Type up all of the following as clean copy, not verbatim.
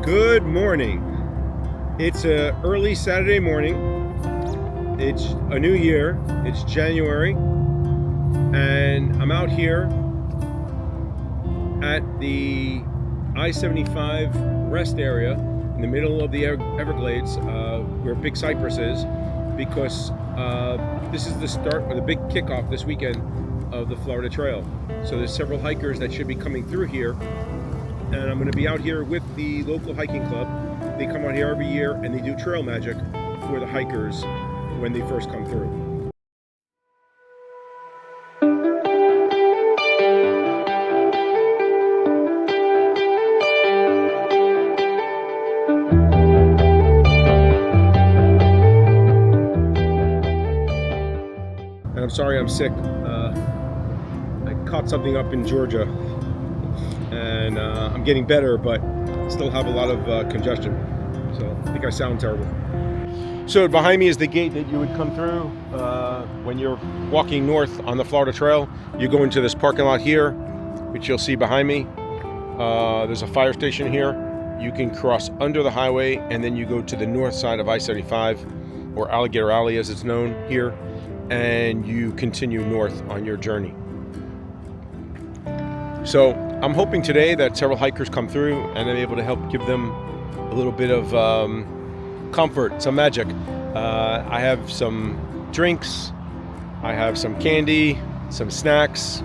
Good morning. It's a early Saturday morning. It's a new year. It's January, and I'm out here at the I-75 rest area in the middle of the Everglades, where Big Cypress is, because this is the start or the big kickoff this weekend of the Florida Trail. So there's several hikers that should be coming through here, and I'm going to be out here with the local hiking club. They come out here every year and they do trail magic for the hikers when they first come through. And I'm sorry I'm sick. I caught something up in Georgia, and I'm getting better, but still have a lot of congestion. So I think I sound terrible. So behind me is the gate that you would come through when you're walking north on the Florida Trail. You go into this parking lot here, which you'll see behind me. There's a fire station here. You can cross under the highway, and then you go to the north side of I-75, or Alligator Alley as it's known here, and you continue north on your journey. So I'm hoping today that several hikers come through and I'm able to help give them a little bit of comfort, some magic. I have some drinks, I have some candy, some snacks,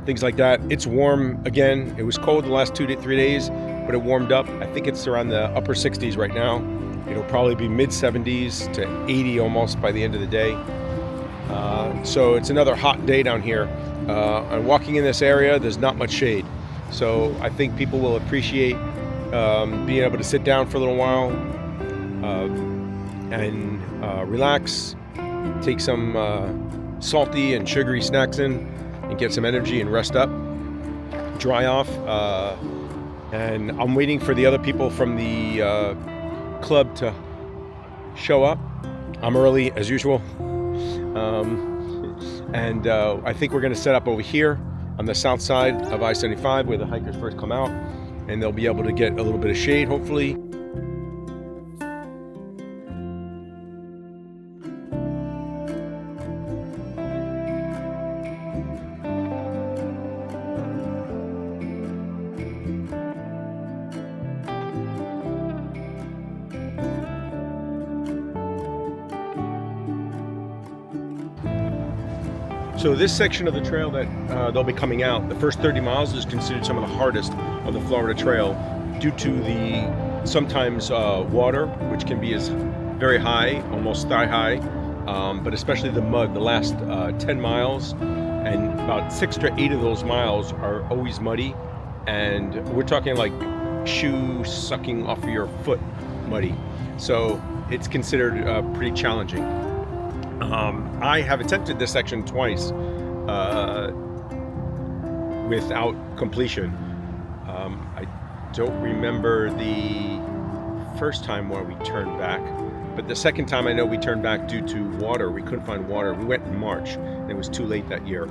things like that. It's warm again. It was cold the last 2 to 3 days, but it warmed up. I think it's around the upper 60s right now. It'll probably be mid 70s to 80 almost by the end of the day. So it's another hot day down here. And walking in this area, there's not much shade. So I think people will appreciate being able to sit down for a little while and relax, take some salty and sugary snacks in, and get some energy and rest up, dry off. And I'm waiting for the other people from the club to show up. I'm early as usual. And I think we're going to set up over here on the south side of I-75 where the hikers first come out, and they'll be able to get a little bit of shade, hopefully. So this section of the trail that they'll be coming out, the first 30 miles is considered some of the hardest of the Florida Trail due to the sometimes water, which can be as very high, almost thigh high, but especially the mud. The last 10 miles and about 6 to 8 of those miles are always muddy, and we're talking like shoe sucking off of your foot muddy. So it's considered pretty challenging. I have attempted this section twice without completion. I don't remember the first time where we turned back, but the second time I know we turned back due to water. We couldn't find water. We went in March, and it was too late that year.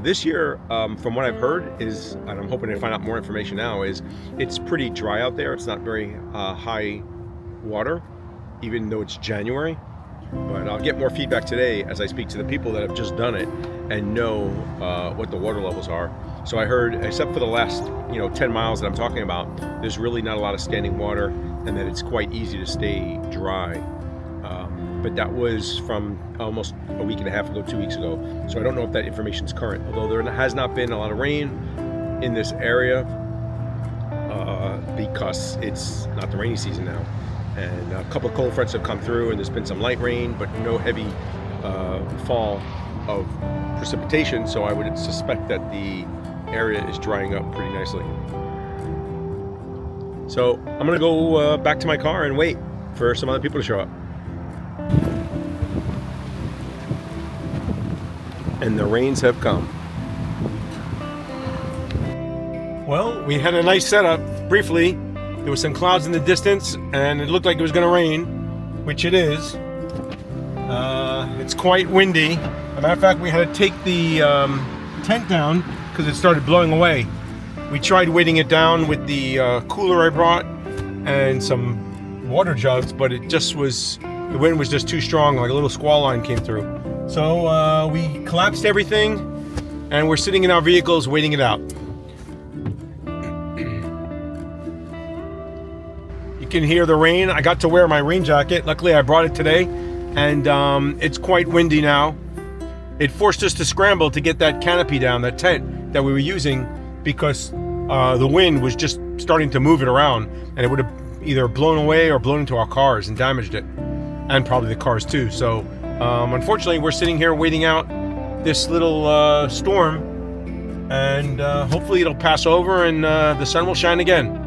This year, from what I've heard, is, and I'm hoping to find out more information now, is it's pretty dry out there. It's not very high water, even though it's January. But I'll get more feedback today as I speak to the people that have just done it and know what the water levels are. So I heard, except for the last 10 miles that I'm talking about, there's really not a lot of standing water, and that it's quite easy to stay dry. But that was from almost a week and a half ago, 2 weeks ago. So I don't know if that information is current, although there has not been a lot of rain in this area because it's not the rainy season now. And a couple of cold fronts have come through, and there's been some light rain, but no heavy fall of precipitation. So I would suspect that the area is drying up pretty nicely. So I'm gonna go back to my car and wait for some other people to show up. And the rains have come. Well, we had a nice setup briefly. There was some clouds in the distance, and it looked like it was going to rain, which it is. It's quite windy. As a matter of fact, we had to take the tent down because it started blowing away. We tried weighting it down with the cooler I brought and some water jugs, but it just was, the wind was just too strong, like a little squall line came through. So we collapsed everything and we're sitting in our vehicles waiting it out. You can hear the rain. I got to wear my rain jacket. Luckily I brought it today, and it's quite windy now. It forced us to scramble to get that canopy down, that tent that we were using, because the wind was just starting to move it around, and it would have either blown away or blown into our cars and damaged it, and probably the cars too. So unfortunately we're sitting here waiting out this little storm, and hopefully it'll pass over and the sun will shine again.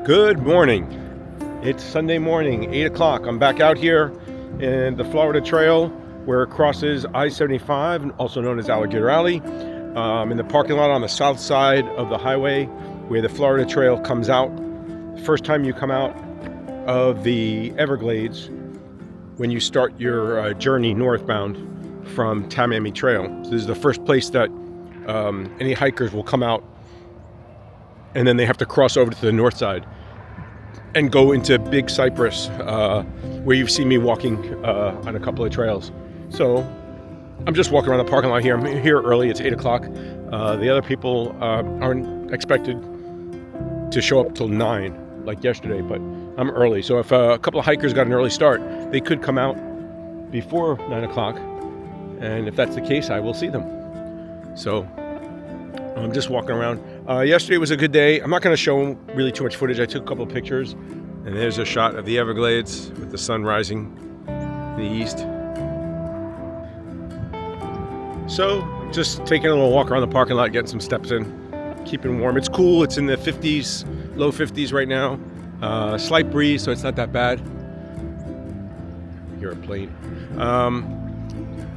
Good morning. It's Sunday morning, 8 o'clock. I'm back out here in the Florida Trail where it crosses I-75, also known as Alligator Alley, in the parking lot on the south side of the highway where the Florida Trail comes out. The first time you come out of the Everglades when you start your journey northbound from Tamiami Trail. So this is the first place that any hikers will come out, and then they have to cross over to the north side and go into Big Cypress, where you've seen me walking on a couple of trails. So I'm just walking around the parking lot here. I'm here early. It's 8 o'clock. The other people aren't expected to show up till 9 like yesterday, but I'm early. So if a couple of hikers got an early start, they could come out before 9 o'clock. And if that's the case, I will see them. So I'm just walking around. Yesterday was a good day. I'm not going to show really too much footage. I took a couple of pictures, and there's a shot of the Everglades with the sun rising in the east. So just taking a little walk around the parking lot, getting some steps in, keeping warm. It's cool. It's in the 50s, low 50s right now. Slight breeze, so it's not that bad. Hear a plane.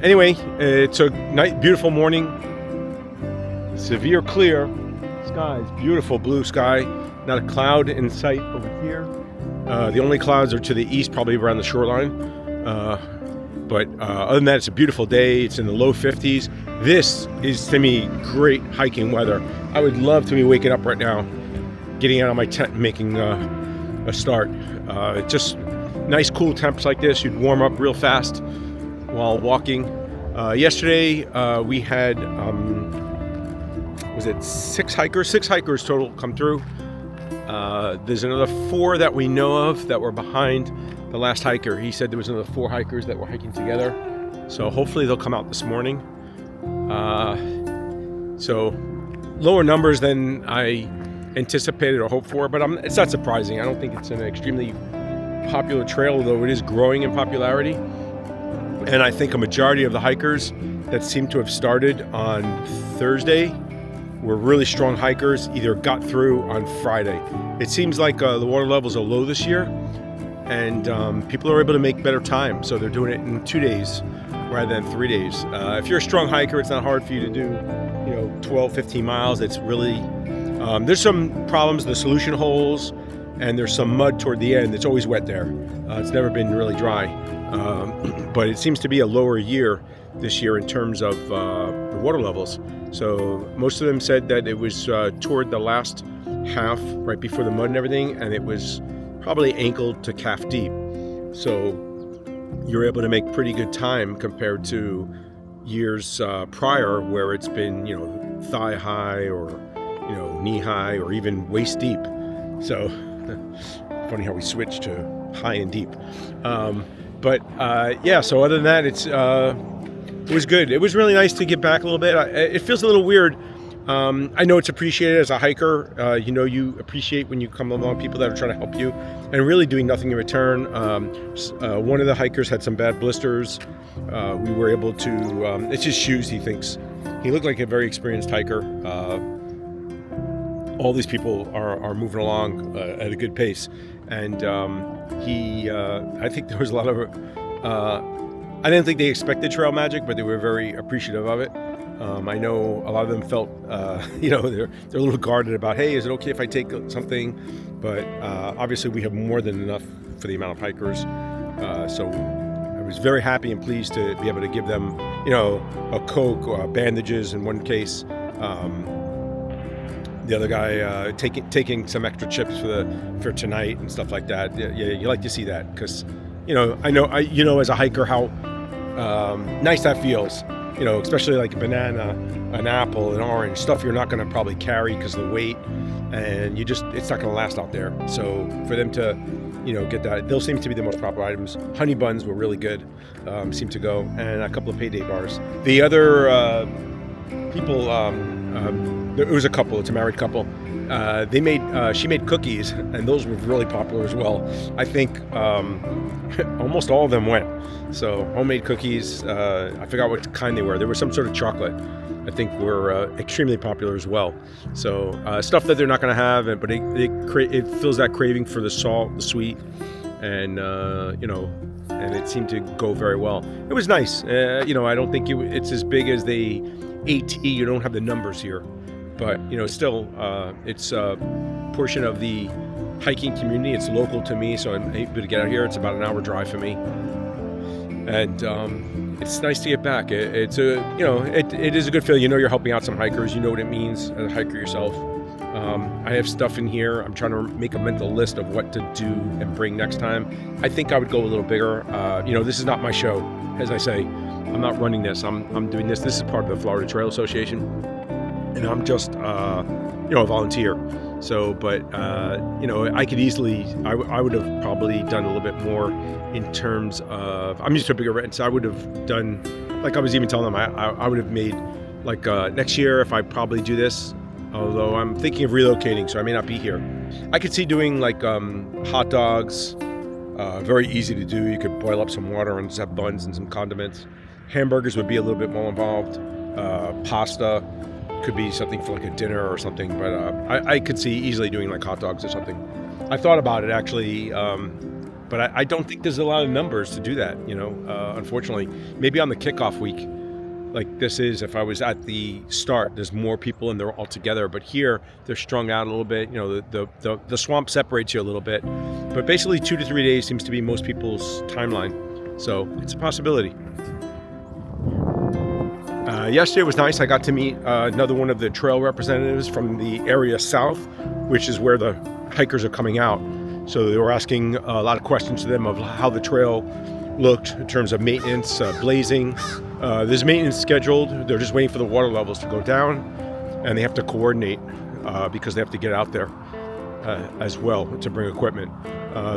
Anyway, it's a nice, beautiful morning. Severe clear skies, beautiful blue sky, not a cloud in sight over here. The only clouds are to the east, probably around the shoreline. But other than that, it's a beautiful day. It's in the low 50s. This is, to me, great hiking weather. I would love to be waking up right now, getting out of my tent and making a start. Just nice, cool temps like this. You'd warm up real fast while walking. Yesterday, we had was it six hikers total come through. There's another 4 that we know of that were behind the last hiker. He said there was another 4 hikers that were hiking together, so hopefully they'll come out this morning. So lower numbers than I anticipated or hoped for, but it's not surprising. I don't think it's an extremely popular trail, although it is growing in popularity. And I think a majority of the hikers that seem to have started on Thursday were really strong hikers, either got through on Friday. It seems like the water levels are low this year, and people are able to make better time, so they're doing it in 2 days rather than 3 days. If you're a strong hiker, it's not hard for you to do 12, 15 miles. It's really, there's some problems, the solution holes, and there's some mud toward the end. It's always wet there. It's never been really dry, but it seems to be a lower year this year in terms of the water levels. So most of them said that it was toward the last half, right before the mud and everything, and it was probably ankle to calf deep. So you're able to make pretty good time compared to years prior, where it's been thigh high or knee high or even waist deep. So funny how we switched to high and deep. Yeah. So other than that, it was good. It was really nice to get back a little bit. It feels a little weird. I know it's appreciated as a hiker. You appreciate when you come along people that are trying to help you and really doing nothing in return. One of the hikers had some bad blisters. We were able to, it's his shoes, he thinks. He looked like a very experienced hiker. All these people are moving along at a good pace, and I think there was a lot of. I didn't think they expected trail magic, but they were very appreciative of it. I know a lot of them felt, they're a little guarded about, hey, is it okay if I take something? But obviously we have more than enough for the amount of hikers. So I was very happy and pleased to be able to give them, a Coke or bandages in one case. The other guy taking some extra chips for tonight and stuff like that. Yeah, you like to see that because, I know as a hiker how nice that feels. Especially like a banana, an apple, an orange, stuff you're not going to probably carry because of the weight, and it's not going to last out there. So for them to, get that, those seem to be the most popular items. Honey buns were really good, seemed to go, and a couple of payday bars. The other people, it was a couple. It's a married couple. She made cookies, and those were really popular as well. I think almost all of them went. So homemade cookies, I forgot what kind they were. There was some sort of chocolate, I think were extremely popular as well. So stuff that they're not going to have, but it fills that craving for the salt, the sweet, and and it seemed to go very well. It was nice. I don't think it's as big as the AT. You don't have the numbers here, but still, it's a portion of the hiking community. It's local to me, so I'm able to get out here. It's about an hour drive for me. And it's nice to get back. It is a good feeling. You're helping out some hikers. You know what it means as a hiker yourself. I have stuff in here. I'm trying to make a mental list of what to do and bring next time. I think I would go a little bigger. This is not my show. As I say, I'm not running this. I'm doing this. This is part of the Florida Trail Association, and I'm just a volunteer. So, but I could easily. I would have probably done a little bit more in terms of. I'm used to a bigger event, so I would have done. Like I was even telling them, I would have made like next year if I probably do this. Although I'm thinking of relocating, so I may not be here. I could see doing like hot dogs. Very easy to do. You could boil up some water and just have buns and some condiments. Hamburgers would be a little bit more involved. Pasta. Could be something for like a dinner or something, but I could see easily doing like hot dogs or something. I thought about it actually, but I don't think there's a lot of numbers to do that, unfortunately. Maybe on the kickoff week, like this is, if I was at the start, there's more people and they're all together, but here they're strung out a little bit. The swamp separates you a little bit, but basically 2 to 3 days seems to be most people's timeline. So it's a possibility. Yesterday was nice. I got to meet another one of the trail representatives from the area south, which is where the hikers are coming out. So they were asking a lot of questions to them of how the trail looked in terms of maintenance, blazing. There's maintenance scheduled. They're just waiting for the water levels to go down, and they have to coordinate because they have to get out there as well to bring equipment.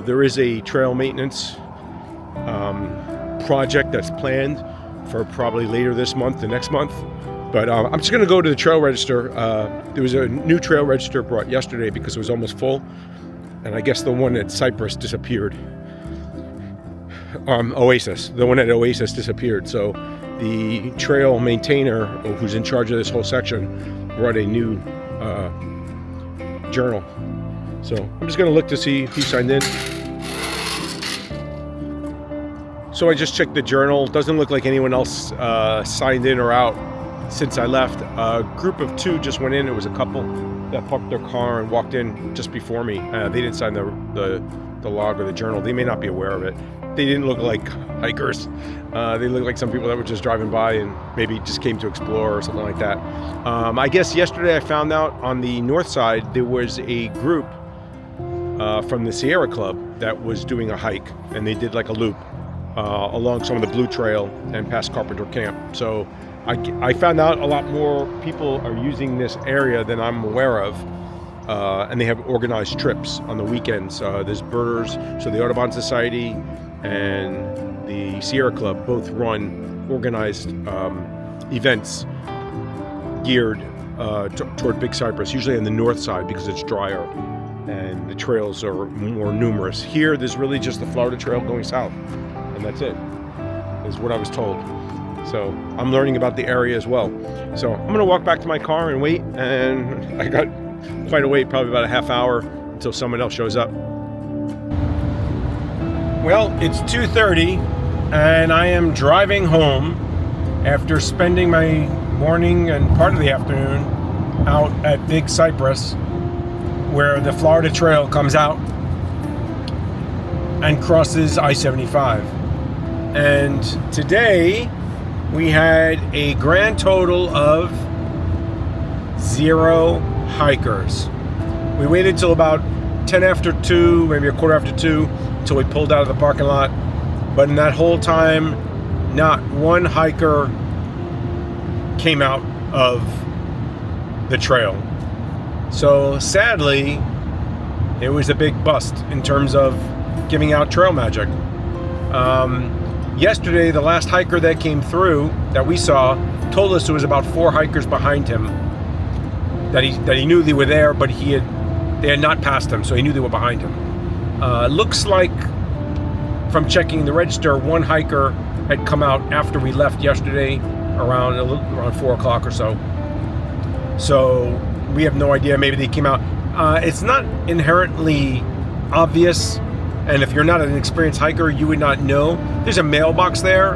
There is a trail maintenance project that's planned for probably later this month, the next month. But I'm just going to go to the trail register. There was a new trail register brought yesterday because it was almost full. And I guess the one at Cypress disappeared. Oasis. The one at Oasis disappeared. So the trail maintainer, who's in charge of this whole section, brought a new journal. So I'm just going to look to see who signed in. So I just checked the journal. Doesn't look like anyone else signed in or out since I left. A group of 2 just went in. It was a couple that parked their car and walked in just before me. They didn't sign the log or the journal. They may not be aware of it. They didn't look like hikers. They looked like some people that were just driving by and maybe just came to explore or something like that. I guess yesterday I found out on the north side there was a group from the Sierra Club that was doing a hike, and they did like a loop along some of the Blue Trail and past Carpenter Camp. So I found out a lot more people are using this area than I'm aware of, and they have organized trips on the weekends. There's birders, so the Audubon Society and the Sierra Club both run organized events geared toward Big Cypress, usually on the north side because it's drier and the trails are more numerous. Here, there's really just the Florida Trail going south, and that's it, is what I was told. So I'm learning about the area as well. So I'm gonna walk back to my car and wait, and I got quite a wait, probably about a half hour until someone else shows up. Well, it's 2:30 and I am driving home after spending my morning and part of the afternoon out at Big Cypress, where the Florida Trail comes out and crosses I-75. And today we had a grand total of 0 hikers. We waited till about 10 after 2, maybe a quarter after 2, until we pulled out of the parking lot. But in that whole time, not one hiker came out of the trail. So sadly, it was a big bust in terms of giving out trail magic. Yesterday, the last hiker that came through that we saw told us there was about 4 hikers behind him that he knew they were there, but they had not passed him, so he knew they were behind him. Looks like from checking the register, 1 hiker had come out after we left yesterday around 4 o'clock or so. So we have no idea. Maybe they came out. It's not inherently obvious, and if you're not an experienced hiker, you would not know. There's a mailbox there,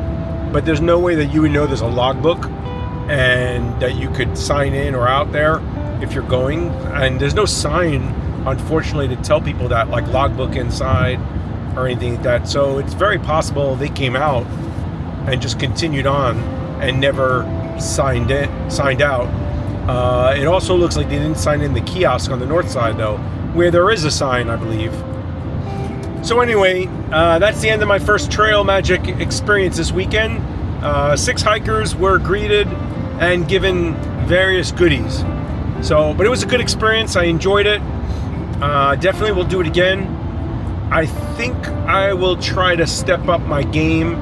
but there's no way that you would know there's a logbook and that you could sign in or out there if you're going. And there's no sign, unfortunately, to tell people that, like logbook inside or anything like that. So it's very possible they came out and just continued on and never signed out. It also looks like they didn't sign in the kiosk on the north side, though, where there is a sign, I believe. So anyway, that's the end of my first trail magic experience this weekend. 6 hikers were greeted and given various goodies. But it was a good experience. I enjoyed it. Definitely will do it again. I think I will try to step up my game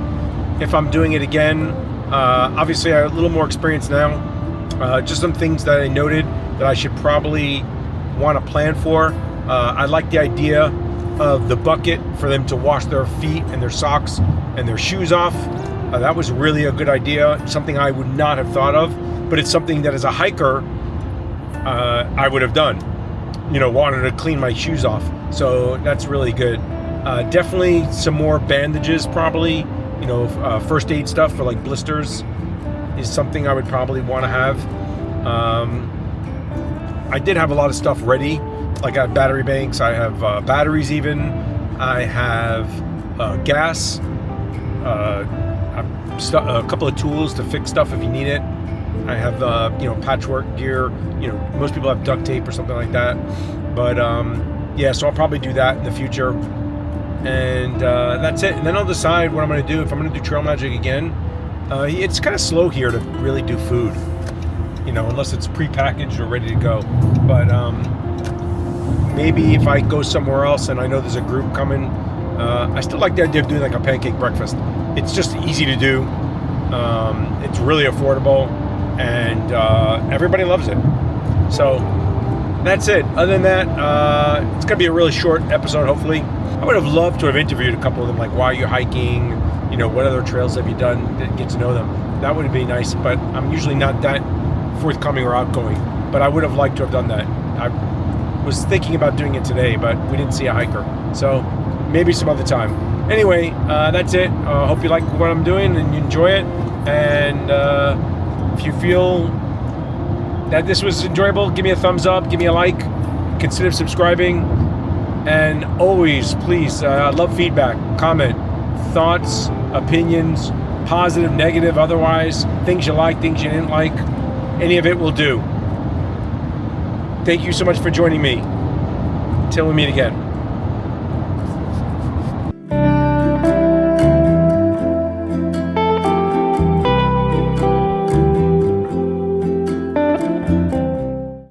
if I'm doing it again. Obviously, I have a little more experience now. Just some things that I noted that I should probably want to plan for. I like the idea of the bucket for them to wash their feet and their socks and their shoes off. That was really a good idea, something I would not have thought of, but it's something that as a hiker, I would have done, wanted to clean my shoes off. So that's really good. Definitely some more bandages, probably, first aid stuff for like blisters is something I would probably want to have. I did have a lot of stuff ready. Like I have battery banks, I have batteries even, I have gas, a couple of tools to fix stuff if you need it. I have patchwork gear. Most people have duct tape or something like that. But so I'll probably do that in the future. And that's it. And then I'll decide what I'm going to do. If I'm going to do trail magic again, it's kind of slow here to really do food, unless it's prepackaged or ready to go. But maybe if I go somewhere else and I know there's a group coming, I still like the idea of doing like a pancake breakfast. It's just easy to do. It's really affordable, and everybody loves it. So that's it. Other than that, it's going to be a really short episode, hopefully. I would have loved to have interviewed a couple of them, like why are you hiking? What other trails have you done? Get to know them. That would be nice, but I'm usually not that forthcoming or outgoing. But I would have liked to have done that. I was thinking about doing it today, but we didn't see a hiker. So maybe some other time. Anyway, that's it. Hope you like what I'm doing and you enjoy it. And if you feel that this was enjoyable, give me a thumbs up, give me a like, consider subscribing. And always, please, I love feedback, comment, thoughts, opinions, positive, negative, otherwise, things you like, things you didn't like. Any of it will do. Thank you so much for joining me. Till we meet again.